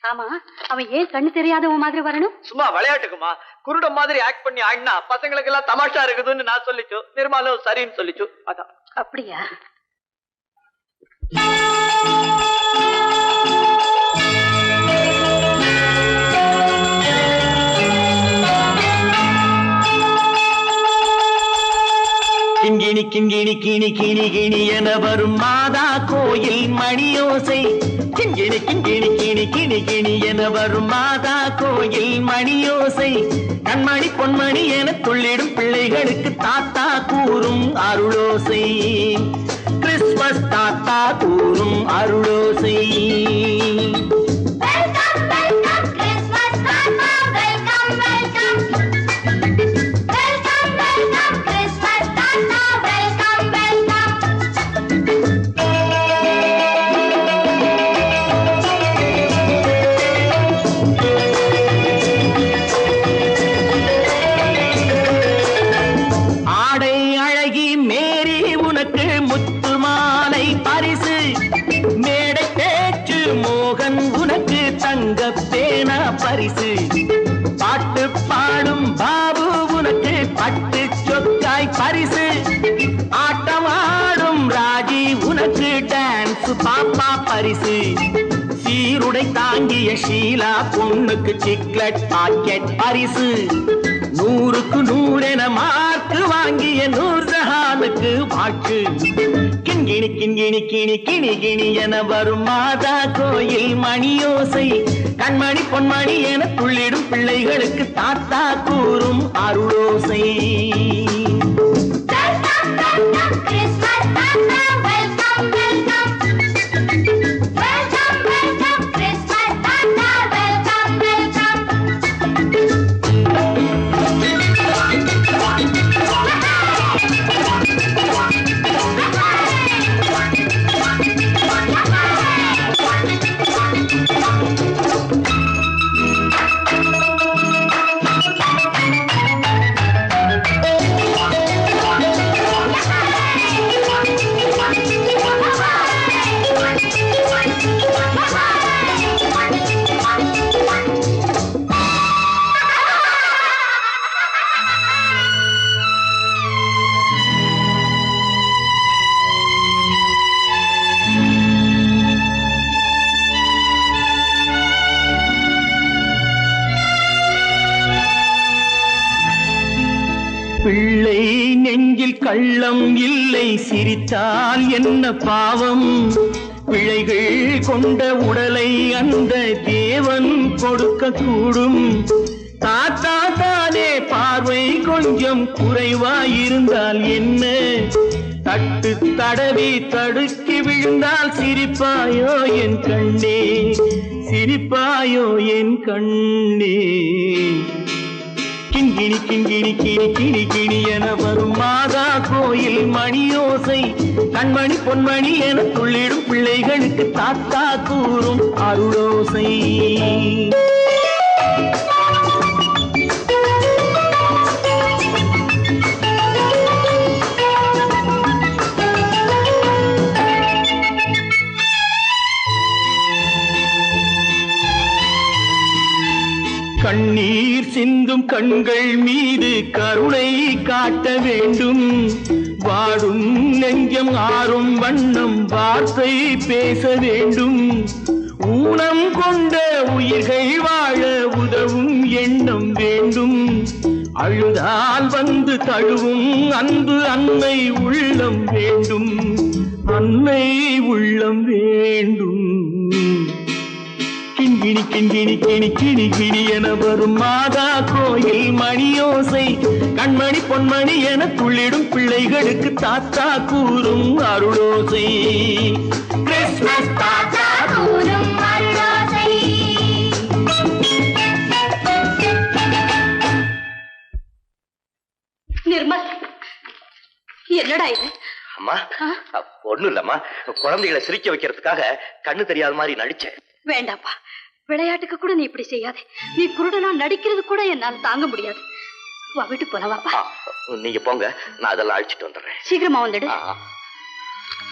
ஆமா, அவன் ஏன் கண்ணு தெரியாதவன் மாதிரி வரணும்? சும்மா விளையாட்டுக்குமா, குருட மாதிரி ஆக்ட் பண்ணி ஆடினா பசங்களுக்கு எல்லாம் தமாஷா இருக்குதுன்னு நான் சொல்லிச்சு. நிர்மலும் சரின்னு சொல்லிச்சு. அதான். அப்படியா? கிண்கிணி கிண்கிணி கிணி கிணி கிணி என வரும் மாதா கோயில் மணியோசை. கிண்கிணி கிண்கிணி கிணி கிணி கிணி என வரும் மாதா கோயில் மணியோசை. கண்மணி பொன்மணி என துள்ளிடும் பிள்ளைகளுக்கு தாத்தா கூறும் அருளோசை. கிறிஸ்துமஸ் தாத்தா கூறும் அருளோசை. பாட்டு பாடும் பாபு உனக்கு பட்டு சொக்காய் பரிசு. ஆட்டமாடும் ராஜி உனக்கு டான்ஸ் பாப்பா பரிசு. சீருடை தாங்கிய ஷீலா பொண்ணுக்கு சிக்லெட் பாக்கெட் பரிசு. 100க்கு 100 என மார்க்கு வாங்கிய நூர்ஜஹானுக்கு வாழ்க்கு. கிண்கிணி கிண்கிணி கிணி கிணி கிணி என வரும் மாதா கோயில் மணியோசை. கண்மணி பொன்மணி என துள்ளிடும் பிள்ளைகளுக்கு தாத்தா கூறும் அருளோசை. பிள்ளை நெஞ்சில் கள்ளம் இல்லை, சிரித்தால் என்ன பாவம். பிழைகள் கொண்ட உடலை அந்த தேவன் கொடுக்க கூடும். தாத்தா தானே பார்வை கொஞ்சம் குறைவாயிருந்தால் என்ன? தட்டு தடவி தடுக்கி விழுந்தால் சிரிப்பாயோ என் கண்ணே, சிரிப்பாயோ என் கண்ணே. கிண்கிணி கிண்கிணி கிணி கிணி கிணி என வரும் மாதா கோயில் மணியோசை. கண்மணி பொன்மணி என துள்ளிடும் பிள்ளைகளுக்கு தாத்தா கூறும் அருளோசை. கண்ணீர் சிந்தும் கண்கள் மீது கருணை காட்ட வேண்டும். வாடும் நெஞ்சம் ஆறும் வண்ணம் வார்த்தை பேச வேண்டும். ஊனம் கொண்ட உயிர்கள் வாழ உதவும் எண்ணம் வேண்டும். அழுதால் வந்து தழுவும் அன்பு அன்னை உள்ளம் வேண்டும், அன்னை உள்ளம் வேண்டும். கிண்கிணி கிண்கிணி கிணி கிணி கிணி என வரும் மாதா கோயில் மணியோசை. கண்மணி பொன்மணி என துள்ளிடும் பிள்ளைகளுக்கு தாத்தா கூறும் அருளோசை. கிறிஸ்துமஸ் தாத்தா கூறும் அருளோசை. நிர்மல், என்னடா இது? அம்மா, ஒண்ணும் இல்லம்மா, குழந்தைகளை சிரிக்க வைக்கிறதுக்காக கண்ணு தெரியாத மாதிரி நடிச்சேன். வேண்டாப்பா, விளையாட்டுக்கு கூட நீ இப்படி செய்யாதே. நீ குருடனா நடிக்கிறது கூட என்னால தாங்க முடியாது. வா, வீட்டுக்கு போலாம். வாப்பா. நீங்க போங்க, நான் அதெல்லாம் அழிச்சிட்டு வந்துடுறேன். சீக்கிரமா வந்துடு.